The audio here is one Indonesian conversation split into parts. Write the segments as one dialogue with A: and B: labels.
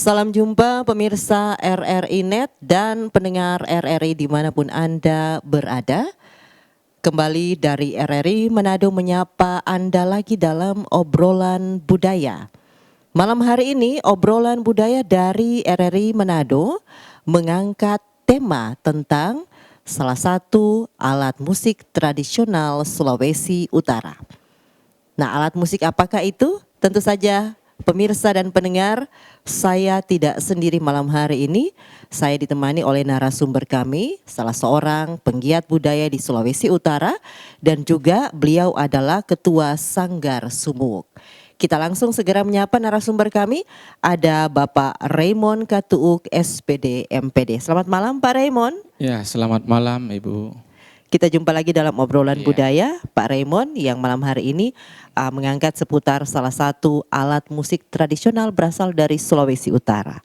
A: Salam jumpa pemirsa RRI Net dan pendengar RRI dimanapun Anda berada. Kembali dari RRI Manado menyapa Anda lagi dalam obrolan budaya. Malam hari ini obrolan budaya dari RRI Manado mengangkat tema tentang salah satu alat musik tradisional Sulawesi Utara. Nah, alat musik apakah itu? Tentu saja pemirsa dan pendengar, saya tidak sendiri malam hari ini. Saya ditemani oleh narasumber kami, salah seorang penggiat budaya di Sulawesi Utara dan juga beliau adalah Ketua Sanggar Sumuk. Kita langsung segera menyapa narasumber kami, ada Bapak Raymond Katuuk SPD MPD. Selamat malam Pak Raymond.
B: Ya, selamat malam Ibu.
A: Kita jumpa lagi dalam obrolan
B: Iya.
A: budaya, Pak Raymond yang malam hari ini mengangkat seputar salah satu alat musik tradisional berasal dari Sulawesi Utara.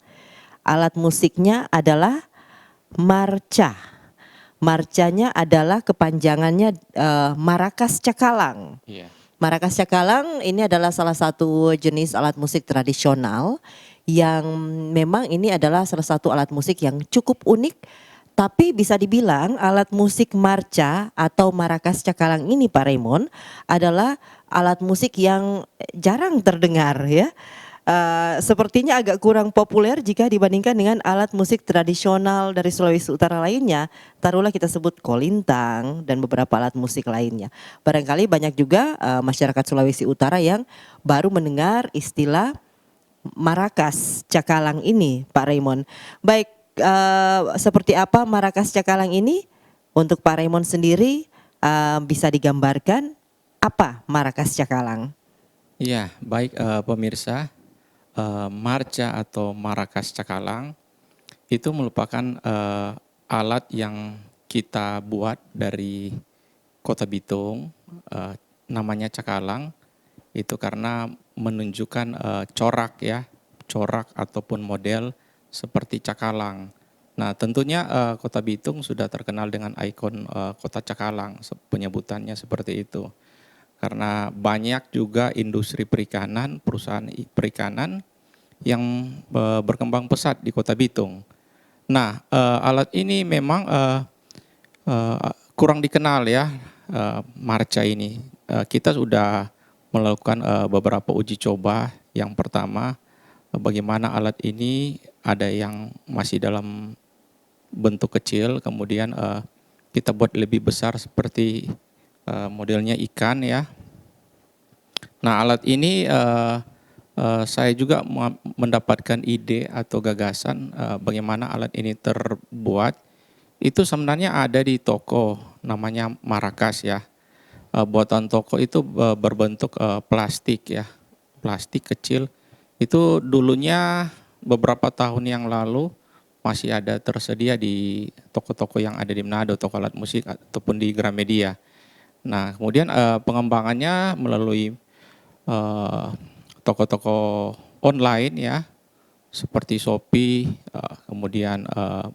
A: Alat musiknya adalah marca. Marcanya adalah kepanjangannya Marakas Cakalang.
B: Iya.
A: Marakas Cakalang ini adalah salah satu jenis alat musik tradisional yang memang ini adalah salah satu alat musik yang cukup unik. Tapi bisa dibilang alat musik marca atau Marakas Cakalang ini Pak Raymond adalah alat musik yang jarang terdengar ya. Sepertinya agak kurang populer jika dibandingkan dengan alat musik tradisional dari Sulawesi Utara lainnya. Taruhlah kita sebut kolintang dan beberapa alat musik lainnya. Barangkali banyak juga masyarakat Sulawesi Utara yang baru mendengar istilah Marakas Cakalang ini Pak Raymond. Baik. Seperti apa Marakas Cakalang ini? Untuk Pak Raymond sendiri bisa digambarkan apa Marakas Cakalang?
B: Iya, baik pemirsa, marca atau Marakas Cakalang itu merupakan alat yang kita buat dari Kota Bitung, namanya Cakalang, itu karena menunjukkan corak ataupun model seperti cakalang. Nah, tentunya Kota Bitung sudah terkenal dengan ikon Kota Cakalang, penyebutannya seperti itu. Karena banyak juga industri perikanan, perusahaan perikanan yang berkembang pesat di Kota Bitung. Nah, alat ini memang kurang dikenal ya, marca ini. Kita sudah melakukan beberapa uji coba. Yang pertama, bagaimana alat ini ada yang masih dalam bentuk kecil, kemudian kita buat lebih besar seperti modelnya ikan ya. Nah, alat ini saya juga mendapatkan ide atau gagasan bagaimana alat ini terbuat. Itu sebenarnya ada di toko namanya Marakas ya. Buatan toko itu berbentuk plastik ya, plastik kecil. Itu dulunya beberapa tahun yang lalu masih ada tersedia di toko-toko yang ada di Manado, toko alat musik ataupun di Gramedia. Nah, kemudian pengembangannya melalui toko-toko online ya, seperti Shopee, kemudian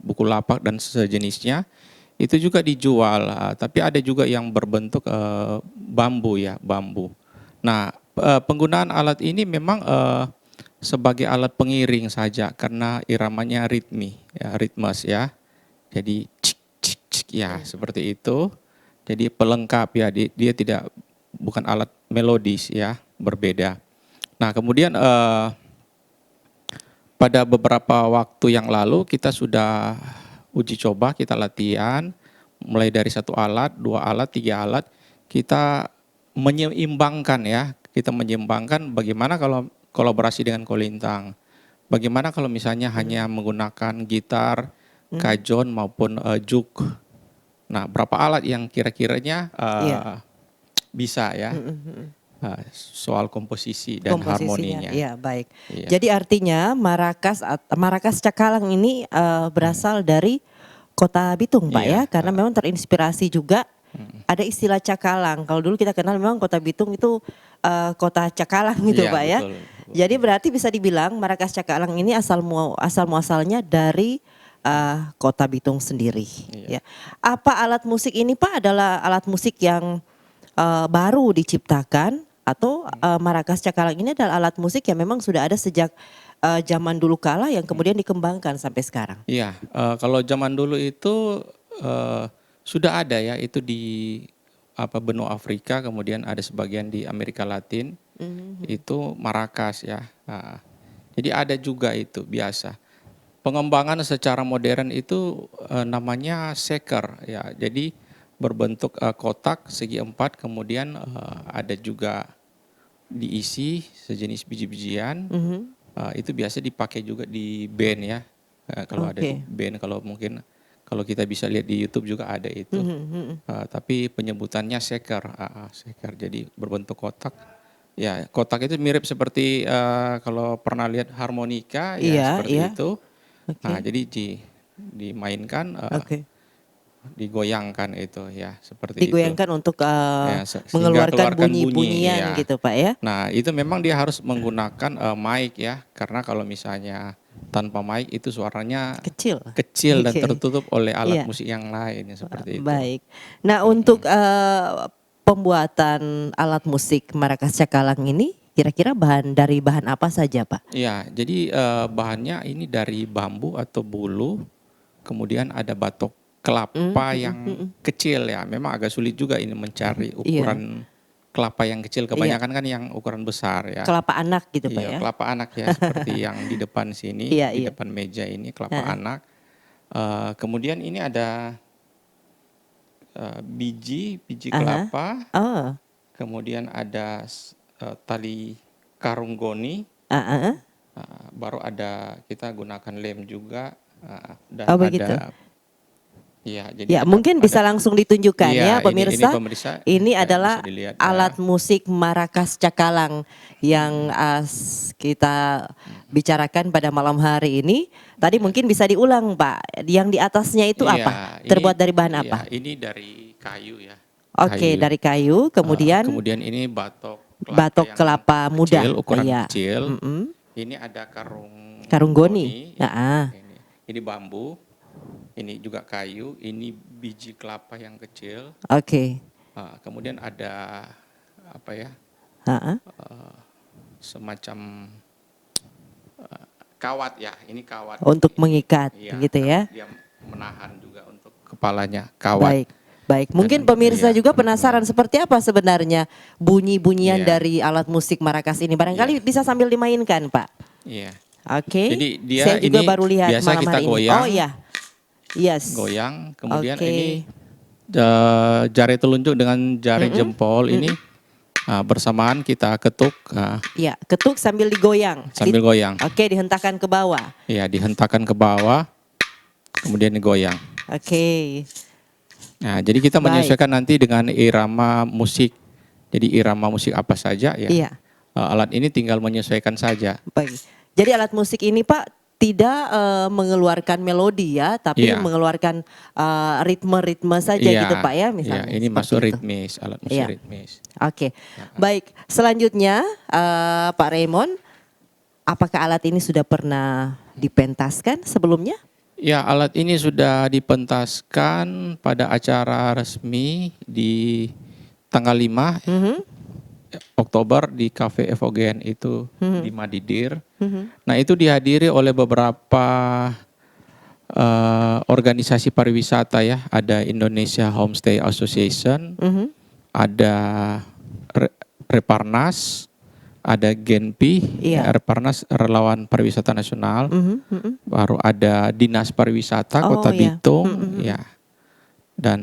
B: Bukalapak dan sejenisnya, itu juga dijual. Tapi ada juga yang berbentuk bambu ya, bambu. Nah, penggunaan alat ini memang sebagai alat pengiring saja karena iramanya ritmes ya. Jadi cik cik cik ya seperti itu. Jadi pelengkap ya, dia bukan alat melodis ya, berbeda. Nah, kemudian pada beberapa waktu yang lalu kita sudah uji coba, kita latihan mulai dari 1 alat, 2 alat, 3 alat, kita menyeimbangkan ya. Kita menyeimbangkan bagaimana kalau kolaborasi dengan kolintang. Bagaimana kalau misalnya hanya menggunakan gitar, kajon maupun juk. Nah, berapa alat yang kira-kiranya bisa ya? Soal komposisi dan harmoninya.
A: Iya, baik.
B: Iya.
A: Jadi artinya Marakas Cakalang ini berasal dari Kota Bitung, Pak ya, karena memang terinspirasi juga ada istilah cakalang. Kalau dulu kita kenal memang Kota Bitung itu kota cakalang gitu
B: Iya,
A: Pak ya.
B: betul.
A: Jadi berarti bisa dibilang Marakas Cakalang ini asal muasalnya dari Kota Bitung sendiri.
B: Iya.
A: Ya. Apa alat musik ini Pak adalah alat musik yang baru diciptakan atau Marakas Cakalang ini adalah alat musik yang memang sudah ada sejak zaman dulu kala yang kemudian dikembangkan sampai sekarang?
B: Iya, kalau zaman dulu itu sudah ada ya, itu di benua Afrika, kemudian ada sebagian di Amerika Latin, itu maracas ya. Jadi ada juga itu biasa. Pengembangan secara modern itu namanya shaker ya. Jadi berbentuk kotak segi empat, kemudian ada juga diisi sejenis biji-bijian. Itu biasa dipakai juga di band ya. Kalau ada di
A: Oke.
B: band, kalau mungkin kalau kita bisa lihat di YouTube juga ada itu. Tapi penyebutannya shaker, shaker. Jadi berbentuk kotak. Ya, kotak itu mirip seperti kalau pernah lihat harmonika ya
A: Iya,
B: seperti
A: iya.
B: itu. Nah,
A: Oke.
B: jadi dimainkan,
A: Oke.
B: digoyangkan itu ya seperti itu.
A: Digoyangkan untuk
B: Ya, sehingga
A: mengeluarkan
B: keluarkan bunyi
A: bunyi-bunyian
B: ya.
A: gitu Pak ya?
B: Nah, itu memang dia harus menggunakan mic ya, karena kalau misalnya tanpa mic itu suaranya
A: Kecil.
B: kecil dan
A: Oke.
B: tertutup oleh alat
A: Iya.
B: musik yang lain ya, seperti itu.
A: Baik. Nah, untuk pembuatan alat musik maracas cakalang ini kira-kira dari bahan apa saja, Pak?
B: Ya, jadi bahannya ini dari bambu atau bulu, kemudian ada batok kelapa yang kecil ya. Memang agak sulit juga ini mencari
A: Iya.
B: ukuran kelapa yang kecil.
A: Iya.
B: Kebanyakan kan yang ukuran besar ya.
A: Kelapa anak gitu Pak
B: Iya,
A: ya?
B: kelapa anak ya, seperti yang di depan sini,
A: Iya,
B: di
A: iya.
B: depan meja ini kelapa
A: Heeh.
B: anak. Kemudian ini ada biji
A: Aha.
B: kelapa,
A: Oh.
B: kemudian ada tali karung goni.
A: Heeh.
B: Baru ada kita gunakan lem juga, dan
A: Oh begitu.
B: ada ya, jadi
A: Ya, mungkin bisa langsung ditunjukkan
B: iya,
A: ya
B: ini
A: pemirsa.
B: pemirsa
A: Ini
B: bisa
A: adalah
B: dilihat
A: alat
B: ya.
A: musik maracas cakalang yang kita bicarakan pada malam hari ini. Tadi mungkin bisa diulang Pak. Yang di atasnya itu apa?
B: Iya,
A: Terbuat dari bahan
B: iya,
A: apa?
B: ini dari kayu ya.
A: Oke,
B: Kayu.
A: dari kayu, kemudian
B: Kemudian ini batok kelapa
A: batok
B: yang
A: kelapa muda.
B: kecil, ukuran
A: Iya.
B: kecil.
A: Mm-mm.
B: Ini ada karung
A: Karung goni.
B: ya.
A: Nah,
B: Ini bambu. Ini juga kayu. Ini biji kelapa yang kecil.
A: oke.
B: Kemudian ada apa ya?
A: Heeh.
B: Semacam kawat ya. Ini kawat.
A: Untuk mengikat
B: Iya,
A: gitu ya.
B: dia menahan juga untuk kepalanya. Kawat.
A: Baik. Baik, mungkin
B: Dan,
A: pemirsa
B: iya.
A: juga penasaran seperti apa sebenarnya bunyi-bunyian
B: Iya.
A: dari alat musik maracas ini. Barangkali bisa sambil dimainkan, Pak.
B: Iya.
A: Oke.
B: Jadi dia
A: Saya juga
B: ini
A: baru lihat
B: biasa
A: malam
B: kita
A: hari
B: goyang.
A: ini. Oh iya. Yes.
B: Goyang, kemudian
A: Oke.
B: ini jari telunjuk dengan jari jempol ini bersamaan kita ketuk,
A: Iya, ketuk sambil digoyang.
B: sambil goyang.
A: Oke, dihentakkan ke bawah.
B: Ya, dihentakkan ke bawah, kemudian digoyang.
A: Oke.
B: Nah, jadi kita
A: Baik.
B: menyesuaikan nanti dengan irama musik. Jadi irama musik apa saja ya.
A: Iya.
B: Alat ini tinggal menyesuaikan saja.
A: Baik. Jadi alat musik ini Pak tidak mengeluarkan melodi ya, tapi
B: Iya.
A: mengeluarkan ritme-ritme saja
B: Iya,
A: gitu Pak ya,
B: iya,
A: misalnya.
B: ini
A: seperti
B: masuk
A: itu.
B: ritmis, alat musik
A: Iya.
B: ritmis.
A: Oke, baik. Selanjutnya Pak Raymond, apakah alat ini sudah pernah dipentaskan sebelumnya?
B: Ya, alat ini sudah dipentaskan pada acara resmi di tanggal 5 Oktober di Cafe Evogen itu di Madidir. Nah, itu dihadiri oleh beberapa organisasi pariwisata ya. Ada Indonesia Homestay Association, ada Reparnas, ada Genpi,
A: Iya.
B: Reparnas Relawan Pariwisata Nasional, baru ada Dinas Pariwisata
A: Oh,
B: Kota
A: iya.
B: Bitung, ya, dan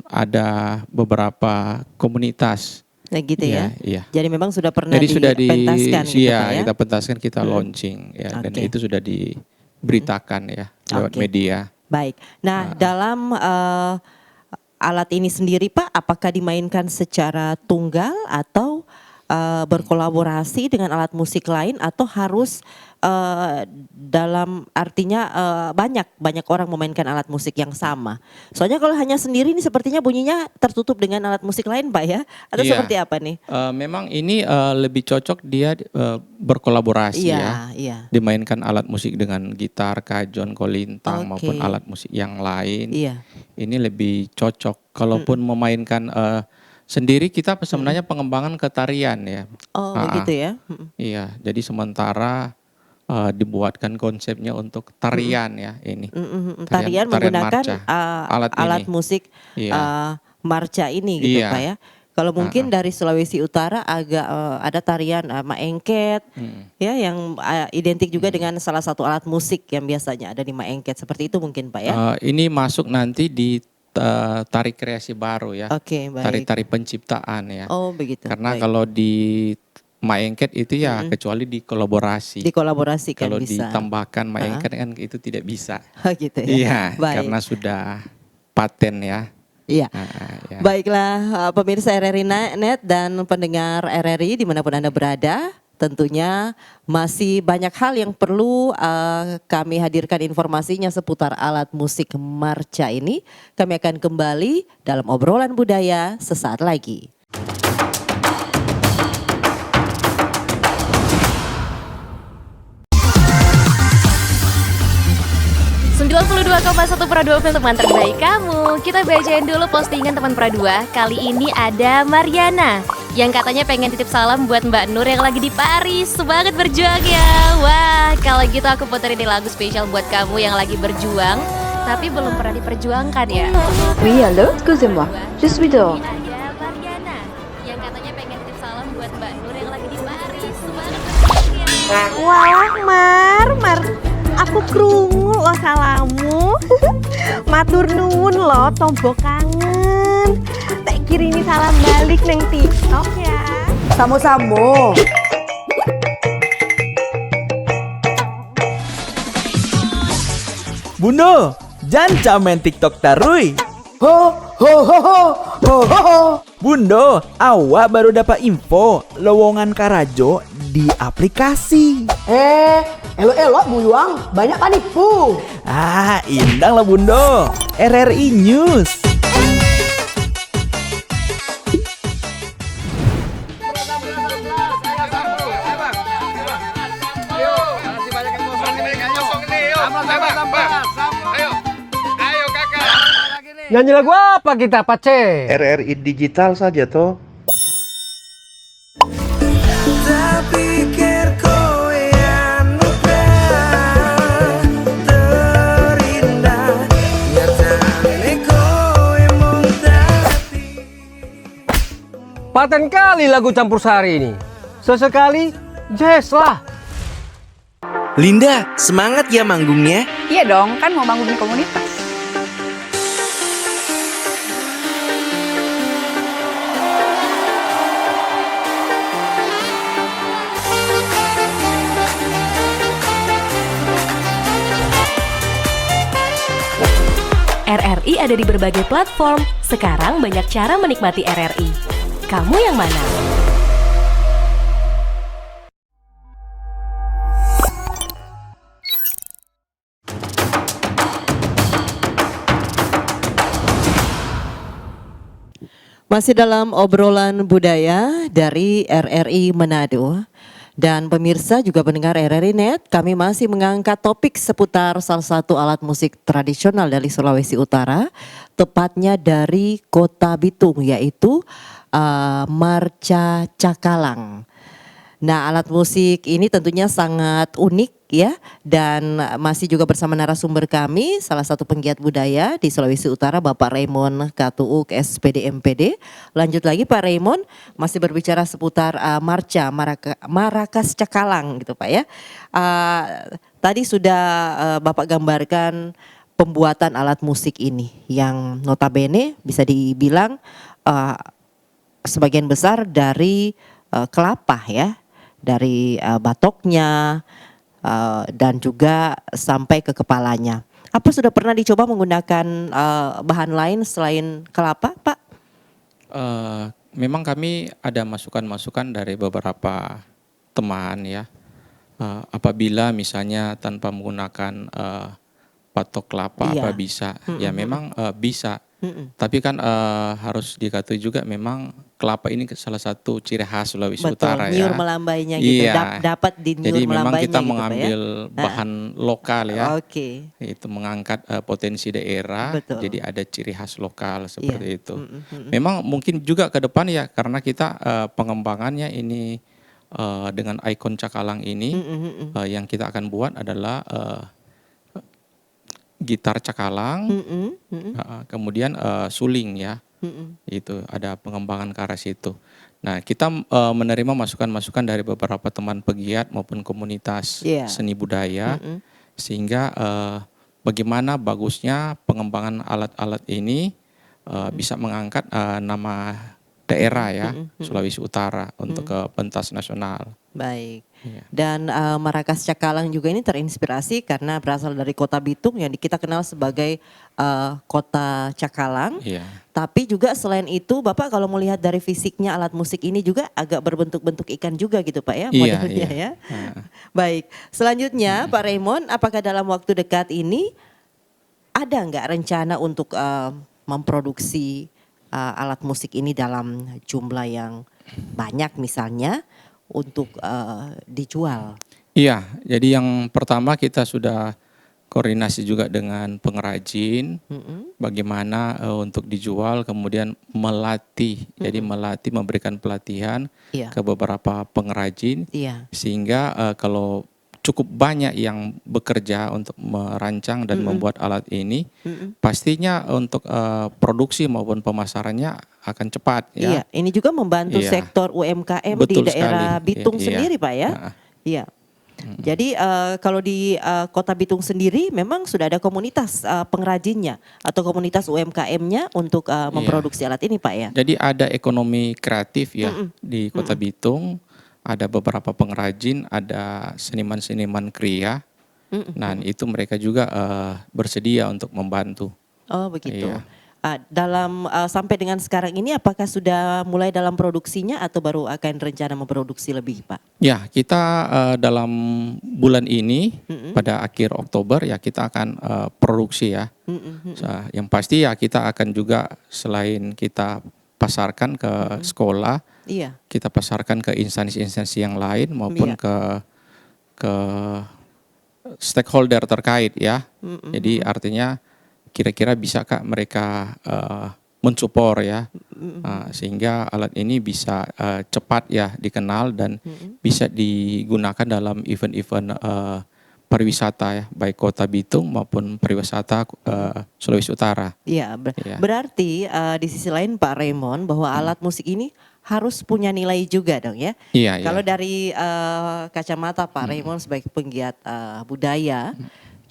B: ada beberapa komunitas.
A: Nah gitu ya.
B: Iya.
A: Jadi memang sudah pernah
B: Jadi sudah
A: dipentaskan gitu
B: iya,
A: Pak ya.
B: kita pentaskan, kita launching ya, dan
A: Oke.
B: itu sudah diberitakan ya lewat
A: Oke.
B: media.
A: Baik. Nah, dalam alat ini sendiri Pak, apakah dimainkan secara tunggal atau berkolaborasi dengan alat musik lain atau harus dalam artinya banyak orang memainkan alat musik yang sama. Soalnya kalau hanya sendiri ini sepertinya bunyinya tertutup dengan alat musik lain Pak ya. Atau
B: Iya.
A: seperti apa nih?
B: Memang ini lebih cocok dia berkolaborasi ya.
A: Iya.
B: Dimainkan alat musik dengan gitar, kajon, kolintang
A: Oke.
B: maupun alat musik yang lain.
A: Iya.
B: Ini lebih cocok. Kalaupun memainkan sendiri, kita sebenarnya pengembangan ke tarian ya.
A: Oh begitu ya.
B: Iya, jadi sementara dibuatkan konsepnya untuk tarian ya ini.
A: Tarian menggunakan
B: marca.
A: alat
B: Alat ini.
A: musik
B: Iya.
A: marca ini gitu Pak
B: Iya.
A: ya. Kalau mungkin
B: Heeh.
A: dari Sulawesi Utara agak ada tarian maengket ya yang identik juga dengan salah satu alat musik yang biasanya ada di maengket seperti itu mungkin Pak ya.
B: Ini masuk nanti di tari kreasi baru ya.
A: Oke, baik.
B: Tari-tari penciptaan ya.
A: Oh begitu.
B: Karena
A: baik.
B: kalau di maengket itu ya kecuali dikolaborasi.
A: Dikolaborasikan
B: Kalau
A: bisa.
B: ditambahkan maengket kan itu tidak bisa.
A: Oh gitu ya.
B: Iya,
A: Baik.
B: karena sudah paten ya.
A: Iya.
B: Ya.
A: Baiklah pemirsa RRI Net dan pendengar RRI dimanapun Anda berada. Tentunya masih banyak hal yang perlu kami hadirkan informasinya seputar alat musik marca ini. Kami akan kembali dalam obrolan budaya sesaat lagi.
C: 92,1 Pro 2 film teman terbaik kamu. Kita bacain dulu postingan teman Pro 2. Kali ini ada Mariana yang katanya pengen titip salam buat Mbak Nur yang lagi di Paris. Semangat berjuang ya. Wah, kalau gitu aku puterin nih lagu spesial buat kamu yang lagi berjuang tapi belum pernah diperjuangkan ya.
D: Oui, allô, excusez-moi. Je suis dehors.
C: Ada Mariana yang katanya pengen titip salam buat Mbak Nur yang lagi di Paris. Semangat berjuang ya.
E: Wah, Mar, aku krungu lo salamu. Matur nuwun lo, tombo kangen. Tak kirimi salam balik neng TikTok ya.
F: Samo-samo.
G: Bundo, jangan main TikTok tarui.
F: Ho ho ho ho ho ho ho.
G: Bundo, awak baru dapat info lowongan Karajo di aplikasi.
F: Elok-elok buyuang, banyak panipu.
G: Indang lah Bundo. RRI News.
H: Nyanyi lagu apa kita, Pace?
I: RRI digital saja toh.
H: Paten kali lagu campur sari ini. Sesekali jazz lah.
J: Linda, semangat ya manggungnya.
D: Iya dong, kan mau bangun komunitas.
C: RRI ada di berbagai platform. Sekarang banyak cara menikmati RRI. Kamu yang mana?
A: Masih dalam obrolan budaya dari RRI Manado. Dan pemirsa juga pendengar RRI Net, kami masih mengangkat topik seputar salah satu alat musik tradisional dari Sulawesi Utara, tepatnya dari Kota Bitung, yaitu marca cakalang. Nah, alat musik ini tentunya sangat unik ya, dan masih juga bersama narasumber kami, salah satu penggiat budaya di Sulawesi Utara, Bapak Raymond Katuuk SPD MPD. Lanjut lagi Pak Raymond, masih berbicara seputar Marakas Cakalang gitu Pak ya. Tadi sudah Bapak gambarkan pembuatan alat musik ini yang notabene bisa dibilang sebagian besar dari kelapa ya, dari batoknya dan juga sampai ke kepalanya. Apa sudah pernah dicoba menggunakan bahan lain selain kelapa, Pak?
B: Memang kami ada masukan-masukan dari beberapa teman ya. Apabila misalnya tanpa menggunakan patok kelapa apa bisa? Ya memang bisa. Tapi kan harus dikatakan juga memang kelapa ini salah satu ciri khas Sulawesi Utara ya.
A: Nyur melambainya gitu, dapat di nyur
B: Jadi memang
A: melambainya
B: kita
A: gitu,
B: mengambil
A: Pak ya?
B: bahan lokal ya.
A: Oke.
B: Itu mengangkat potensi daerah,
A: Betul.
B: jadi ada ciri khas lokal seperti itu. Memang mungkin juga ke depan ya, karena kita pengembangannya ini dengan ikon cakalang ini yang kita akan buat adalah gitar cakalang, kemudian suling ya. Itu ada pengembangan ke arah situ. Nah, kita menerima masukan-masukan dari beberapa teman pegiat maupun komunitas seni budaya, sehingga bagaimana bagusnya pengembangan alat-alat ini bisa mengangkat nama daerah ya, Sulawesi Utara untuk ke pentas nasional.
A: Baik.
B: Iya.
A: Dan Marakas Cakalang juga ini terinspirasi karena berasal dari Kota Bitung yang kita kenal sebagai Kota Cakalang.
B: Iya.
A: Tapi juga selain itu Bapak kalau melihat dari fisiknya alat musik ini juga agak berbentuk-bentuk ikan juga gitu Pak ya
B: Iya,
A: modelnya
B: iya.
A: ya. Baik, selanjutnya Pak Raymond, apakah dalam waktu dekat ini ada nggak rencana untuk memproduksi alat musik ini dalam jumlah yang banyak misalnya untuk dijual?
B: Iya, jadi yang pertama kita sudah koordinasi juga dengan pengrajin, bagaimana untuk dijual, kemudian melatih, jadi melatih, memberikan pelatihan
A: Iya.
B: ke beberapa pengrajin,
A: Iya.
B: sehingga kalau cukup banyak yang bekerja untuk merancang dan membuat alat ini, pastinya untuk produksi maupun pemasarannya akan cepat ya.
A: Iya, ini juga membantu
B: Iya.
A: sektor UMKM
B: Betul
A: di daerah
B: sekali.
A: Bitung
B: Iya.
A: sendiri Pak ya. Iya. Jadi kalau di Kota Bitung sendiri memang sudah ada komunitas pengrajinnya atau komunitas UMKM-nya untuk memproduksi alat ini Pak ya.
B: Jadi ada ekonomi kreatif ya di Kota Bitung, ada beberapa pengrajin, ada seniman-seniman kriya. Nah itu mereka juga bersedia untuk membantu.
A: Oh begitu.
B: Iya.
A: Dalam sampai dengan sekarang ini apakah sudah mulai dalam produksinya atau baru akan rencana memproduksi lebih Pak?
B: Ya, kita dalam bulan ini pada akhir Oktober ya kita akan produksi ya. Yang pasti ya kita akan juga selain kita pasarkan ke sekolah,
A: Iya.
B: kita pasarkan ke instansi-instansi yang lain maupun ke stakeholder terkait ya. Jadi artinya kira-kira bisakah mereka mensupport ya, sehingga alat ini bisa cepat ya dikenal dan bisa digunakan dalam event-event pariwisata ya, baik Kota Bitung maupun pariwisata Sulawesi Utara.
A: Iya, berarti di sisi lain Pak Raymond bahwa alat musik ini harus punya nilai juga dong ya.
B: Iya,
A: Kalau
B: iya.
A: dari kacamata Pak Raymond sebagai penggiat budaya,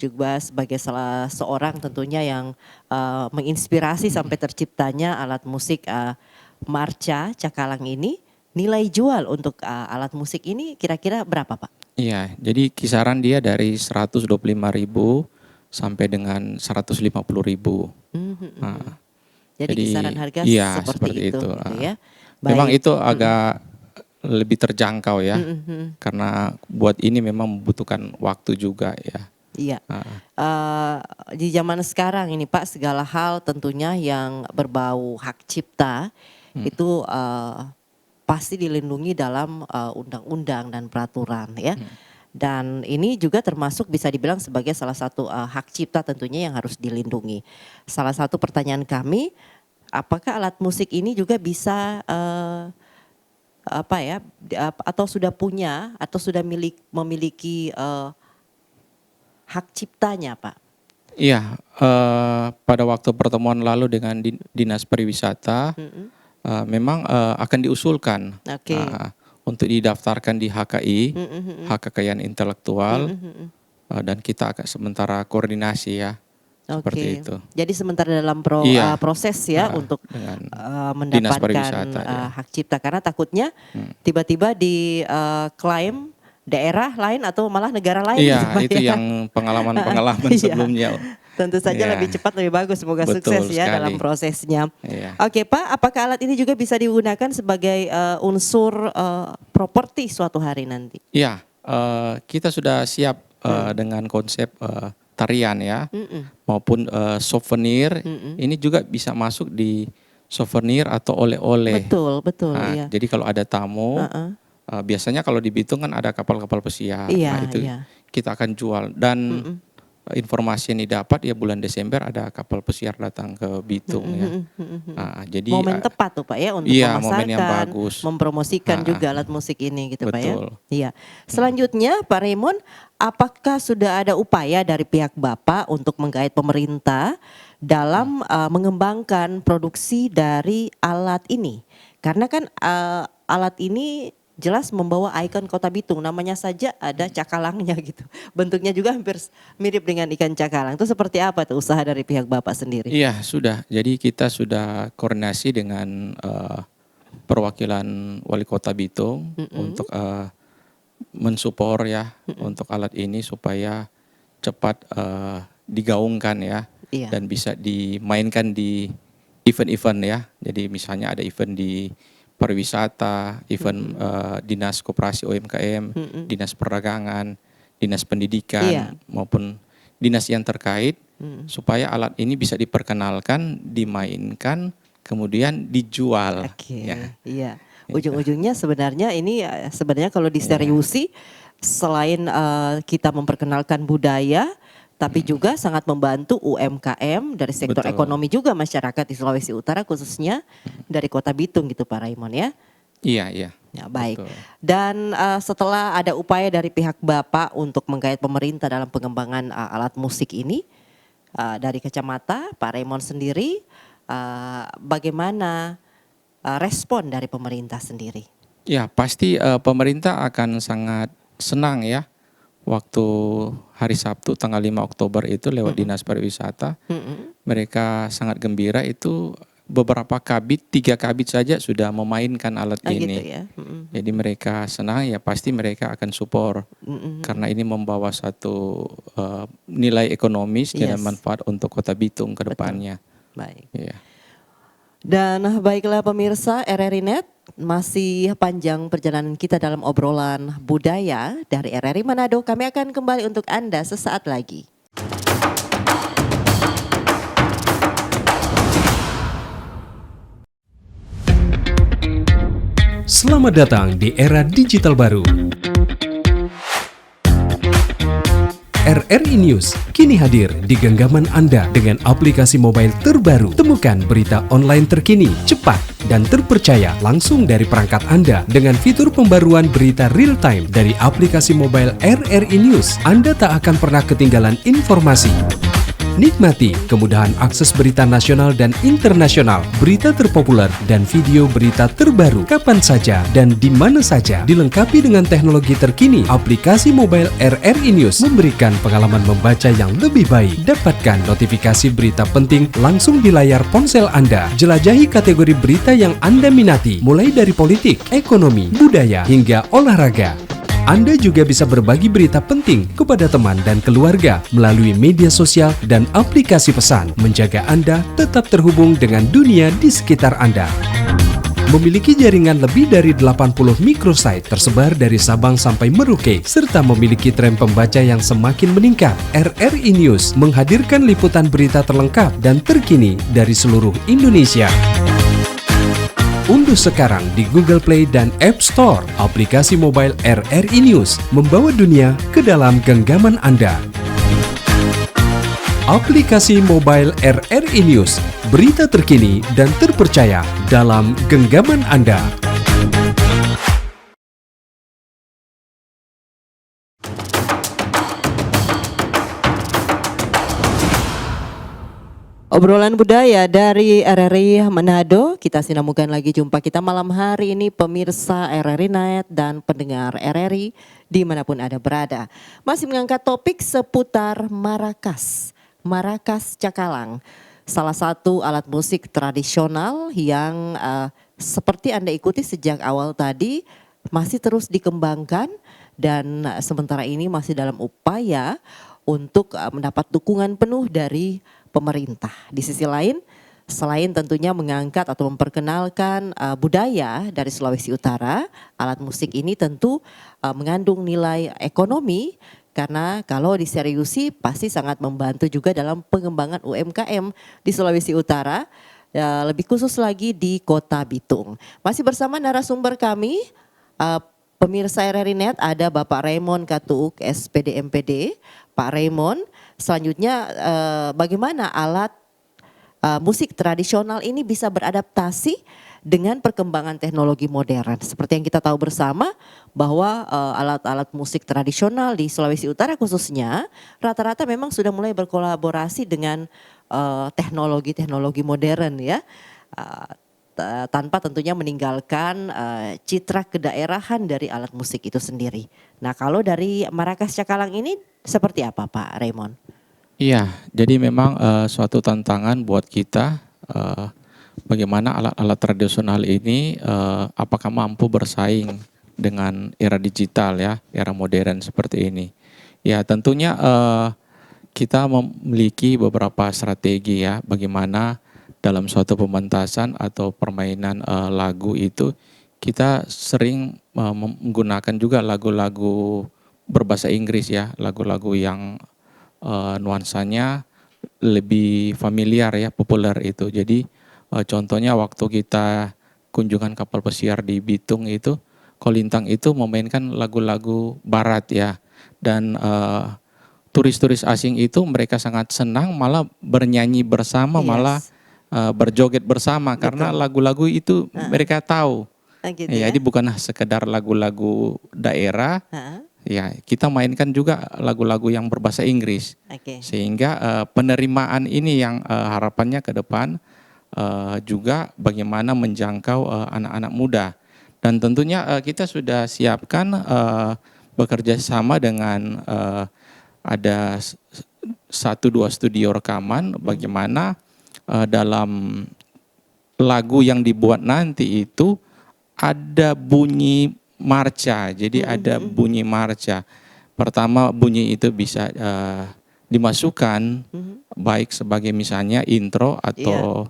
A: juga sebagai salah seorang tentunya yang menginspirasi sampai terciptanya alat musik Marca Cakalang ini, nilai jual untuk alat musik ini kira-kira berapa Pak?
B: Iya, jadi kisaran dia dari 125.000 sampai dengan 150.000.
A: Jadi kisaran harga
B: iya,
A: seperti itu gitu ya.
B: Memang
A: Baik.
B: itu agak lebih terjangkau ya, karena buat ini memang membutuhkan waktu juga ya.
A: Iya. Di zaman sekarang ini Pak, segala hal tentunya yang berbau hak cipta itu pasti dilindungi dalam undang-undang dan peraturan ya. Dan ini juga termasuk bisa dibilang sebagai salah satu hak cipta tentunya yang harus dilindungi. Salah satu pertanyaan kami, apakah alat musik ini juga bisa atau sudah punya atau sudah memiliki hak ciptanya Pak?
B: Iya, pada waktu pertemuan lalu dengan Dinas Pariwisata, memang akan diusulkan untuk didaftarkan di HKI, hak kekayaan intelektual, dan kita akan sementara koordinasi ya, seperti itu.
A: Jadi sementara dalam proses ya untuk
B: Dinas
A: mendapatkan
B: Pariwisata,
A: hak cipta, karena takutnya tiba-tiba diklaim daerah lain atau malah negara lain.
B: Iya,
A: gitu, Pak,
B: itu
A: ya.
B: yang pengalaman-pengalaman
A: Iya.
B: sebelumnya.
A: Tentu saja
B: Iya.
A: lebih cepat lebih bagus, semoga
B: Betul
A: sukses ya
B: sekali.
A: dalam prosesnya.
B: Iya.
A: Oke Pak, apakah alat ini juga bisa digunakan sebagai unsur properti suatu hari nanti?
B: Iya, kita sudah siap dengan konsep tarian ya, maupun souvenir. Ini juga bisa masuk di souvenir atau oleh-oleh.
A: Betul,
B: Nah,
A: iya.
B: jadi kalau ada tamu, biasanya kalau di Bitung kan ada kapal-kapal pesiar.
A: Iya,
B: Nah, itu
A: iya.
B: kita akan jual dan informasi yang didapat ya bulan Desember ada kapal pesiar datang ke Bitung ya. Nah, jadi
A: Momen tepat tuh Pak ya untuk
B: iya, momen yang
A: memasarkan,
B: bagus.
A: mempromosikan juga alat musik ini gitu Pak ya.
B: Betul.
A: Iya. Selanjutnya Pak Raymond, apakah sudah ada upaya dari pihak Bapak untuk menggait pemerintah dalam mengembangkan produksi dari alat ini? Karena kan alat ini jelas membawa ikon Kota Bitung, namanya saja ada cakalangnya gitu. Bentuknya juga hampir mirip dengan ikan cakalang. Itu seperti apa tuh usaha dari pihak Bapak sendiri?
B: Iya, sudah. Jadi kita sudah koordinasi dengan perwakilan Wali Kota Bitung untuk mensupport ya untuk alat ini supaya cepat digaungkan ya.
A: Iya.
B: Dan bisa dimainkan di event-event ya. Jadi misalnya ada event di pariwisata, event dinas koperasi UMKM, dinas perdagangan, dinas pendidikan
A: Iya.
B: maupun dinas yang terkait supaya alat ini bisa diperkenalkan, dimainkan, kemudian dijual.
A: Oke,
B: Ya.
A: iya. Ujung-ujungnya sebenarnya ini sebenarnya kalau diseriusi selain kita memperkenalkan budaya, tapi juga sangat membantu UMKM dari sektor
B: Betul.
A: ekonomi juga masyarakat di Sulawesi Utara khususnya dari Kota Bitung gitu Pak Raymond ya.
B: Iya, iya.
A: Ya, baik.
B: Betul.
A: Dan setelah ada upaya dari pihak Bapak untuk menggait pemerintah dalam pengembangan alat musik ini, dari kacamata Pak Raymond sendiri, bagaimana respon dari pemerintah sendiri?
B: Ya, pasti pemerintah akan sangat senang ya. Waktu hari Sabtu tanggal 5 Oktober itu lewat Dinas Pariwisata, mereka sangat gembira itu beberapa kabit, 3 kabit saja sudah memainkan alat ini.
A: Gitu ya.
B: Jadi mereka senang ya pasti mereka akan support karena ini membawa satu nilai ekonomis dan
A: Yes.
B: manfaat untuk Kota Bitung ke depannya.
A: Baik.
B: Iya.
A: Dan baiklah pemirsa RRI Net, masih panjang perjalanan kita dalam obrolan budaya dari RRI Manado. Kami akan kembali untuk Anda sesaat lagi.
K: Selamat datang di era digital baru. RRI News kini hadir di genggaman Anda dengan aplikasi mobile terbaru. Temukan berita online terkini, cepat, dan terpercaya langsung dari perangkat Anda dengan fitur pembaruan berita real time dari aplikasi mobile RRI News. Anda tak akan pernah ketinggalan informasi. Nikmati kemudahan akses berita nasional dan internasional, berita terpopuler, dan video berita terbaru kapan saja dan di mana saja. Dilengkapi dengan teknologi terkini, aplikasi mobile RRI News memberikan pengalaman membaca yang lebih baik. Dapatkan notifikasi berita penting langsung di layar ponsel Anda. Jelajahi kategori berita yang Anda minati, mulai dari politik, ekonomi, budaya, hingga olahraga. Anda juga bisa berbagi berita penting kepada teman dan keluarga melalui media sosial dan aplikasi pesan, menjaga Anda tetap terhubung dengan dunia di sekitar Anda. Memiliki jaringan lebih dari 80 microsite tersebar dari Sabang sampai Merauke, serta memiliki tren pembaca yang semakin meningkat. RRI News menghadirkan liputan berita terlengkap dan terkini dari seluruh Indonesia. Unduh sekarang di Google Play dan App Store aplikasi mobile RRI News, membawa dunia ke dalam genggaman Anda. Aplikasi mobile RRI News, berita terkini dan terpercaya dalam genggaman Anda.
A: Obrolan budaya dari RRI Manado, kita sinamukan lagi jumpa kita malam hari ini pemirsa RRI Net dan pendengar RRI dimanapun Anda berada. Masih mengangkat topik seputar marakas, marakas cakalang. Salah satu alat musik tradisional yang seperti Anda ikuti sejak awal tadi masih terus dikembangkan dan sementara ini masih dalam upaya untuk mendapat dukungan penuh dari pemerintah. Di sisi lain, selain tentunya mengangkat atau memperkenalkan budaya dari Sulawesi Utara, alat musik ini tentu mengandung nilai ekonomi karena kalau diseriusi pasti sangat membantu juga dalam pengembangan UMKM di Sulawesi Utara, lebih khusus lagi di Kota Bitung. Masih bersama narasumber kami, pemirsa RRI Net, ada Bapak Raymond Katuuk SPD MPD. Pak Raymond selanjutnya bagaimana alat musik tradisional ini bisa beradaptasi dengan perkembangan teknologi modern. Seperti yang kita tahu bersama bahwa alat-alat musik tradisional di Sulawesi Utara khususnya rata-rata memang sudah mulai berkolaborasi dengan teknologi-teknologi modern ya. Tanpa tentunya meninggalkan citra kedaerahan dari alat musik itu sendiri. Nah, kalau dari Marrakesh Cakalang ini seperti apa Pak Raymond?
B: Iya, jadi memang suatu tantangan buat kita bagaimana alat-alat tradisional ini apakah mampu bersaing dengan era digital ya, era modern seperti ini. Ya, tentunya kita memiliki beberapa strategi ya, bagaimana dalam suatu pementasan atau permainan lagu itu kita sering menggunakan juga lagu-lagu berbahasa Inggris ya, lagu-lagu yang nuansanya lebih familiar ya, populer itu. Jadi contohnya waktu kita kunjungan kapal pesiar di Bitung itu, Kolintang itu memainkan lagu-lagu barat ya. Dan turis-turis asing itu mereka sangat senang, malah bernyanyi bersama, malah berjoget bersama. Betul. Karena lagu-lagu itu mereka tahu. Gitu ya. Jadi bukan sekedar lagu-lagu daerah. Ya, kita mainkan juga lagu-lagu yang berbahasa Inggris, sehingga penerimaan ini yang harapannya ke depan juga bagaimana menjangkau anak-anak muda. Dan tentunya kita sudah siapkan bekerja sama dengan ada 1-2 studio rekaman, bagaimana dalam lagu yang dibuat nanti itu ada bunyi marca, jadi ada bunyi marca. Pertama bunyi itu bisa dimasukkan baik sebagai misalnya intro atau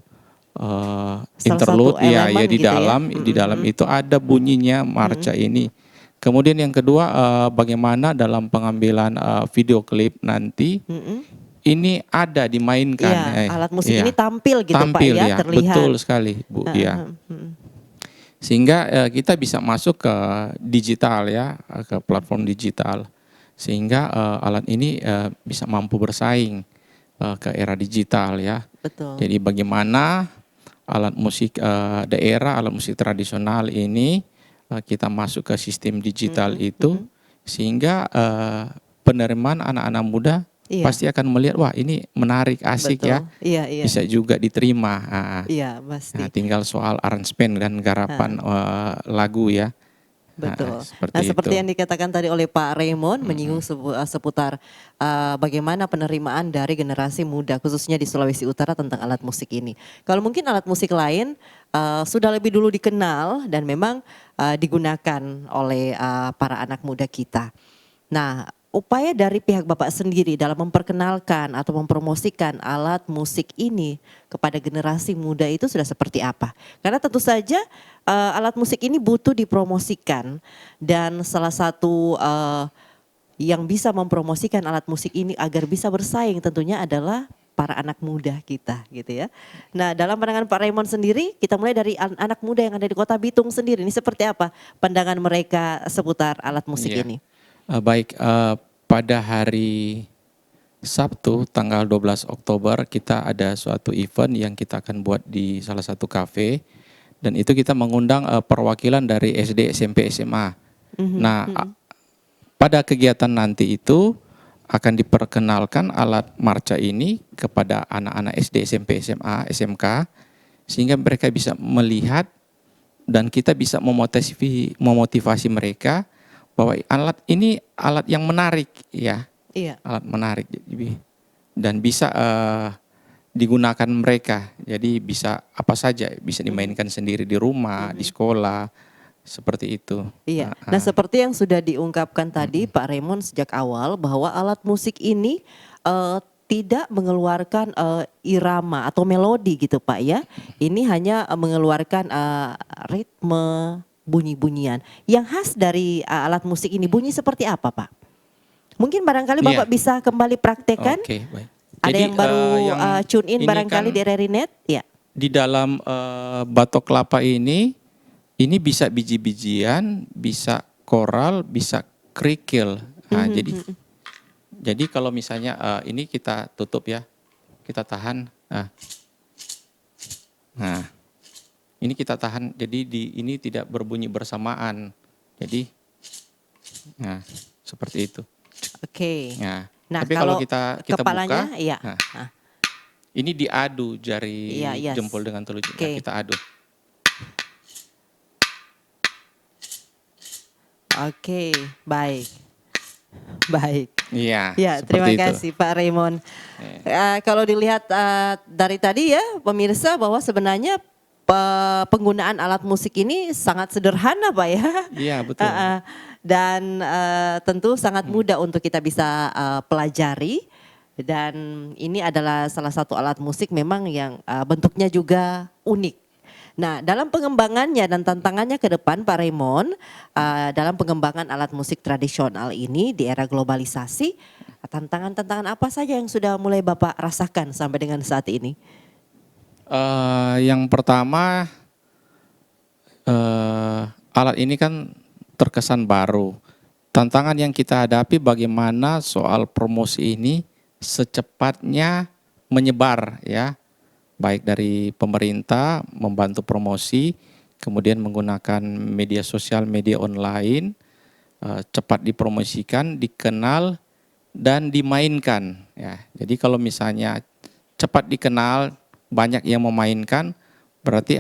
B: interlude ya di gitu dalam ya? Di dalam itu ada bunyinya marca ini. Kemudian yang kedua bagaimana dalam pengambilan video klip nanti ini ada dimainkan.
A: Alat musik ini tampil gitu Pak ya, terlihat.
B: Betul sekali Bu. Sehingga kita bisa masuk ke digital ya, ke platform digital. Sehingga alat ini bisa mampu bersaing ke era digital ya. Betul. Jadi bagaimana alat musik daerah, alat musik tradisional ini kita masuk ke sistem digital itu, sehingga penerimaan anak-anak muda pasti akan melihat, wah ini menarik, asik. Betul. Ya, bisa juga diterima. Pasti. Nah, tinggal soal arrangement dan garapan lagu ya.
A: Betul. Nah, seperti yang dikatakan tadi oleh Pak Raymond menyinggung seputar bagaimana penerimaan dari generasi muda khususnya di Sulawesi Utara tentang alat musik ini. Kalau mungkin alat musik lain sudah lebih dulu dikenal dan memang digunakan oleh para anak muda kita. Nah, upaya dari pihak Bapak sendiri dalam memperkenalkan atau mempromosikan alat musik ini kepada generasi muda itu sudah seperti apa? Karena tentu saja alat musik ini butuh dipromosikan, dan salah satu yang bisa mempromosikan alat musik ini agar bisa bersaing tentunya adalah para anak muda kita gitu ya. Nah, dalam pandangan Pak Raymond sendiri, kita mulai dari anak muda yang ada di Kota Bitung sendiri. Ini seperti apa pandangan mereka seputar alat musik ini?
B: Baik, pada hari Sabtu tanggal 12 Oktober kita ada suatu event yang kita akan buat di salah satu kafe, dan itu kita mengundang perwakilan dari SD, SMP, SMA. Nah, pada kegiatan nanti itu akan diperkenalkan alat marca ini kepada anak-anak SD, SMP, SMA, SMK, sehingga mereka bisa melihat dan kita bisa memotivasi mereka bahwa alat ini alat yang menarik ya, alat menarik dan bisa digunakan mereka. Jadi bisa apa saja, bisa dimainkan sendiri di rumah, di sekolah, seperti itu.
A: Iya. Nah, seperti yang sudah diungkapkan tadi Pak Raymond sejak awal bahwa alat musik ini tidak mengeluarkan irama atau melodi gitu Pak ya. Ini hanya mengeluarkan ritme, bunyi-bunyian. Yang khas dari alat musik ini bunyi seperti apa Pak? Mungkin barangkali Bapak bisa kembali praktekkan.
B: Oke, baik.
A: Ada
B: jadi,
A: yang baru tune in barangkali kan di RRI.net? Ya.
B: Di dalam batok kelapa ini bisa biji-bijian, bisa koral, bisa kerikil. Nah, Jadi kalau misalnya ini kita tutup ya, kita tahan. Nah, ini kita tahan. Jadi ini tidak berbunyi bersamaan. Jadi, nah seperti itu.
A: Oke.
B: Nah,
A: Nah,
B: tapi kalau kita
A: kepalanya,
B: buka,
A: iya.
B: nah, ini diadu jari
A: Iya, yes.
B: jempol dengan telunjuk.
A: Oke.
B: Nah, kita adu.
A: Oke, baik. Baik.
B: Iya.
A: Ya,
B: seperti
A: terima
B: itu.
A: kasih Pak Raymond. Kalau dilihat dari tadi ya pemirsa bahwa sebenarnya penggunaan alat musik ini sangat sederhana Pak ya.
B: Iya, betul.
A: Dan tentu sangat mudah untuk kita bisa pelajari. Dan ini adalah salah satu alat musik memang yang bentuknya juga unik. Nah, dalam pengembangannya dan tantangannya ke depan Pak Raymond, dalam pengembangan alat musik tradisional ini di era globalisasi, tantangan-tantangan apa saja yang sudah mulai Bapak rasakan sampai dengan saat ini?
B: Yang pertama, alat ini kan terkesan baru. Tantangan yang kita hadapi bagaimana soal promosi ini secepatnya menyebar ya. Baik dari pemerintah membantu promosi, kemudian menggunakan media sosial, media online, cepat dipromosikan, dikenal, dan dimainkan. Ya, jadi kalau misalnya cepat dikenal, banyak yang memainkan, berarti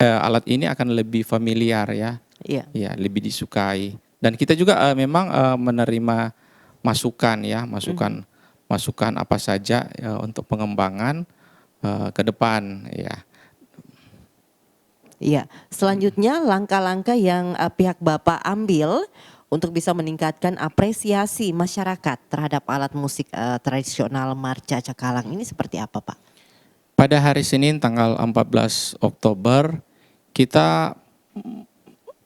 B: alat ini akan lebih familiar ya, ya lebih disukai. Dan kita juga memang menerima masukan ya, masukan apa saja untuk pengembangan ke depan ya.
A: Iya, selanjutnya langkah-langkah yang pihak Bapak ambil untuk bisa meningkatkan apresiasi masyarakat terhadap alat musik tradisional Marca Cakalang ini seperti apa Pak?
B: Pada hari Senin tanggal 14 Oktober kita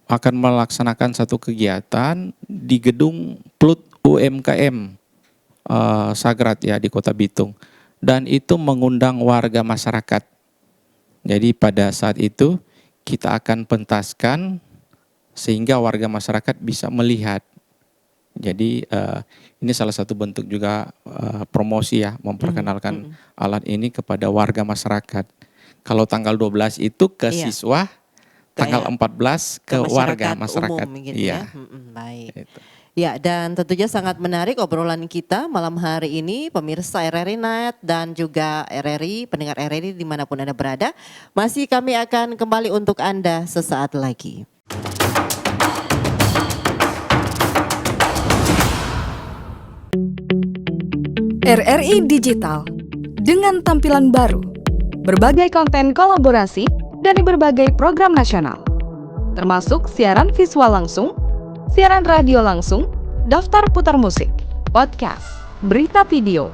B: akan melaksanakan satu kegiatan di gedung PLUT UMKM Sagrat ya di Kota Bitung. Dan itu mengundang warga masyarakat. Jadi pada saat itu kita akan pentaskan sehingga warga masyarakat bisa melihat. Jadi ini salah satu bentuk juga promosi ya, memperkenalkan alat ini kepada warga masyarakat. Kalau tanggal 12 itu ke siswa, tanggal 14 ke warga masyarakat.
A: Umum, gitu
B: iya.
A: Ya. Baik.
B: Itu.
A: Ya, dan tentunya sangat menarik obrolan kita malam hari ini, pemirsa RRI Net dan juga RRI, pendengar RRI dimanapun Anda berada. Masih kami akan kembali untuk Anda sesaat lagi.
L: RRI Digital dengan tampilan baru, berbagai konten kolaborasi dari berbagai program nasional, termasuk siaran visual langsung, siaran radio langsung, daftar putar musik, podcast, berita video,